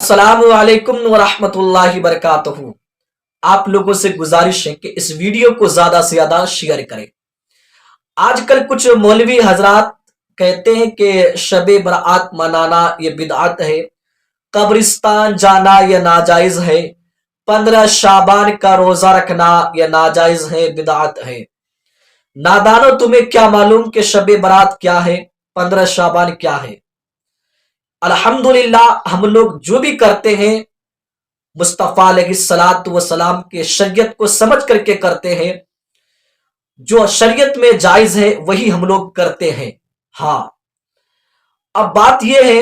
अस्सलाम वालेकुम वरहमतुल्लाहि वबरकातुहू। आप लोगों से गुजारिश है कि इस वीडियो को ज्यादा से ज्यादा शेयर करें। आजकल कुछ मौलवी हजरात कहते हैं कि शब बरात मनाना ये बिदअत है, कब्रिस्तान जाना यह नाजायज है, 15 शाबान का रोजा रखना यह नाजायज है, बिदअत है। नादानो, तुम्हें क्या मालूम कि शब बरात क्या है, 15 शाबान क्या है। अल्हम्दुलिल्लाह हम लोग जो भी करते हैं मुस्तफ़ा अलैहिस्सलातु वस्सलाम के शरीयत को समझ करके करते हैं। जो शरीयत में जायज है वही हम लोग करते हैं। हाँ, अब बात यह है,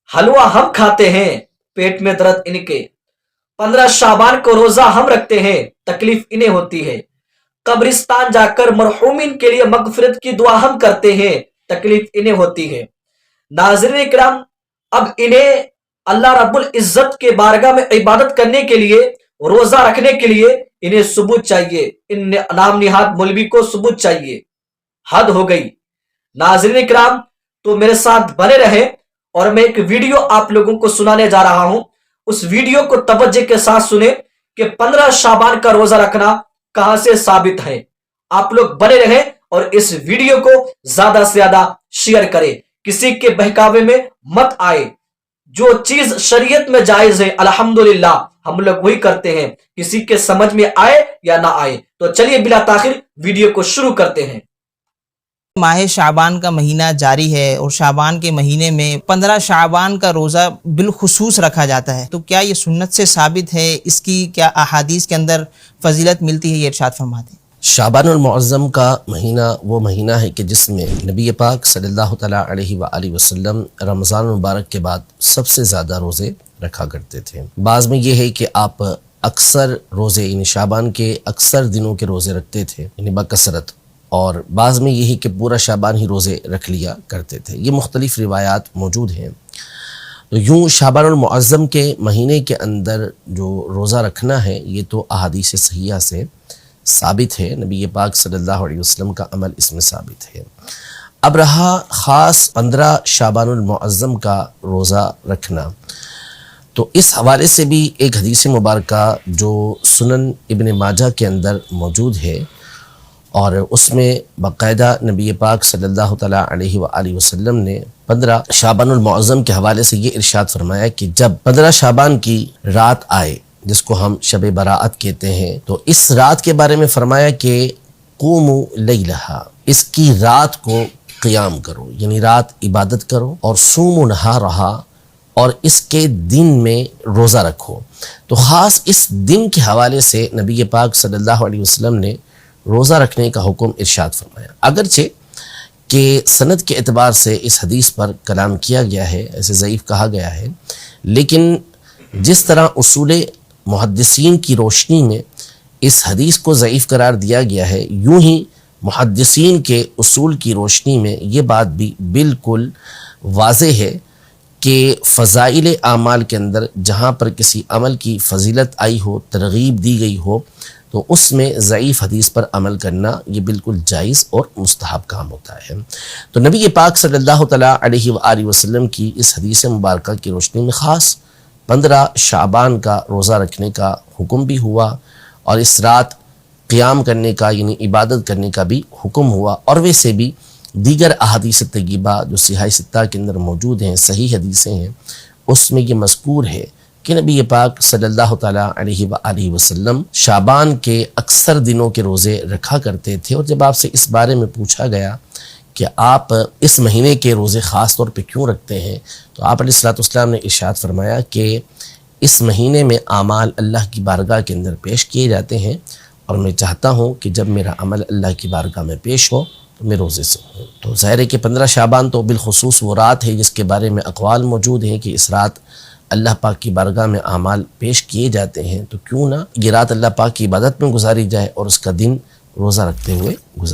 हलवा हम खाते हैं, पेट में दर्द इनके, 15 शाबान को रोजा हम रखते हैं, तकलीफ इन्हें होती है। कब्रिस्तान जाकर मरहूमिन के लिए मगफिरत की दुआ हम करते हैं, तकलीफ इन्हें होती है। नाज़रीन इकराम, अब इन्हें अल्लाह रब्बुल इज्जत के बारगाह में इबादत करने के लिए, रोजा रखने के लिए इन्हें सबूत चाहिए। इन नाम निहाद मौलवी को सबूत चाहिए। हद हो गई। नाज़रीन इकराम, तो मेरे साथ बने रहे और मैं एक वीडियो आप लोगों को सुनाने जा रहा हूं। उस वीडियो को तवज्जो के साथ सुने कि 15 शाबान का रोजा रखना कहां से साबित है। आप लोग बने रहे और इस वीडियो को ज्यादा से ज्यादा शेयर करें, किसी के बहकावे में मत आए। जो चीज शरीयत में जायज है अल्हम्दुलिल्लाह हम लोग वही करते हैं, किसी के समझ में आए या ना आए। तो चलिए बिला ताखिर वीडियो को शुरू करते हैं। माह शाबान का महीना जारी है और शाबान के महीने में 15 शाबान का रोज़ा बिलखुसूस रखा जाता है, तो क्या ये सुन्नत से साबित है? इसकी क्या अहादीस के अंदर फजीलत मिलती है? ये इरशाद फरमाते हैं। शाबानुल मुअज़्ज़म का महीना वो महीना है कि जिसमें नबी पाक सल्लल्लाहु तआला अलैहि वसल्लम रमज़ान मुबारक के बाद सबसे ज़्यादा रोज़े रखा करते थे। बाज़ में ये है कि आप अक्सर रोज़े यानी शाबान के अक्सर दिनों के रोज़े रखते थे यानी बकसरत, और बाज़ में यही कि पूरा शाबान ही रोज़े रख लिया करते थे। ये मुख्तलिफ रिवायात मौजूद हैं। तो यूँ शाबानुल मुअज़्ज़म के महीने के अंदर जो रोज़ा रखना है ये तो अहादीस सहीहा से साबित है, नबी पाक सल्लल्लाहु अलैहि वसल्लम का अमल इसमें साबित है। अब रहा ख़ास 15 शाबानुल मुअज़्ज़म का रोज़ा रखना, तो इस हवाले से भी एक हदीस मुबारका जो सुनन इब्न माजा के अंदर मौजूद है और उसमें बाकायदा नबी पाक सल्लल्लाहु तआला अलैहि वसल्लम ने 15 शाबानुल मुअज़्ज़म के हवाले से ये इरशाद फरमाया कि जब 15 शाबान की रात आए, जिसको हम शब बरात कहते हैं, तो इस रात के बारे में फरमाया कि क़ूमू लैलहा, इसकी रात को क़ियाम करो, यानी रात इबादत करो, और सूमू नहारहा, और इसके दिन में रोज़ा रखो। तो ख़ास इस दिन के हवाले से नबी पाक सल्लल्लाहु अलैहि वसल्लम ने रोज़ा रखने का हुक्म इरशाद फरमाया। अगरचे कि सनद के एतबार से इस हदीस पर कलाम किया गया है, ऐसे ज़ईफ़ कहा गया है, लेकिन जिस तरह उसूल मुहद्दिसीन की रोशनी में इस हदीस को ज़ईफ़ करार दिया गया है, यूँ ही मुहद्दिसीन के उसूल की रोशनी में ये बात भी बिल्कुल वाज़ेह है कि फ़ज़ाइल आमाल के अंदर जहाँ पर किसी अमल की फ़जीलत आई हो, तरग़ीब दी गई हो, तो उसमें ज़ईफ़ हदीस पर अमल करना ये बिल्कुल जायज़ और मुस्तहब काम होता है। तो नबी पाक सल्लल्लाहु तआला अलैहि वसल्लम की इस हदीस मुबारका की रोशनी में ख़ास 15 शाबान का रोज़ा रखने का हुक्म भी हुआ और इस रात क़ियाम करने का यानी इबादत करने का भी हुक्म हुआ। और वैसे भी दीगर अहादीस तय्यबा जो सिहाह सित्ता के अंदर मौजूद हैं, सही हदीसें हैं, उसमें ये मज़कूर है कि नबी पाक सल्लल्लाहु तआला अलैहि वसल्लम शाबान के अक्सर दिनों के रोज़े रखा करते थे। और जब आपसे इस बारे में पूछा गया कि आप इस महीने के रोज़े ख़ास तौर पे क्यों रखते हैं, तो आप अलैहिस्सलाम ने इरशाद फरमाया कि इस महीने में आमाल अल्लाह की बारगाह के अंदर पेश किए जाते हैं, और मैं चाहता हूँ कि जब मेरा अमल अल्लाह की बारगाह में पेश हो तो मैं रोज़े से हूँ। तो ज़ाहिर है कि 15 शाबान तो बिलखुसूस वो रात है जिसके बारे में अक़वाल मौजूद हैं कि इस रात अल्लाह पाक की बारगाह में आमाल पेश किए जाते हैं, तो क्यों ना ये रात अल्लाह पाक की इबादत में गुजारी जाए और उसका दिन रोज़ा रखते हुए गुजार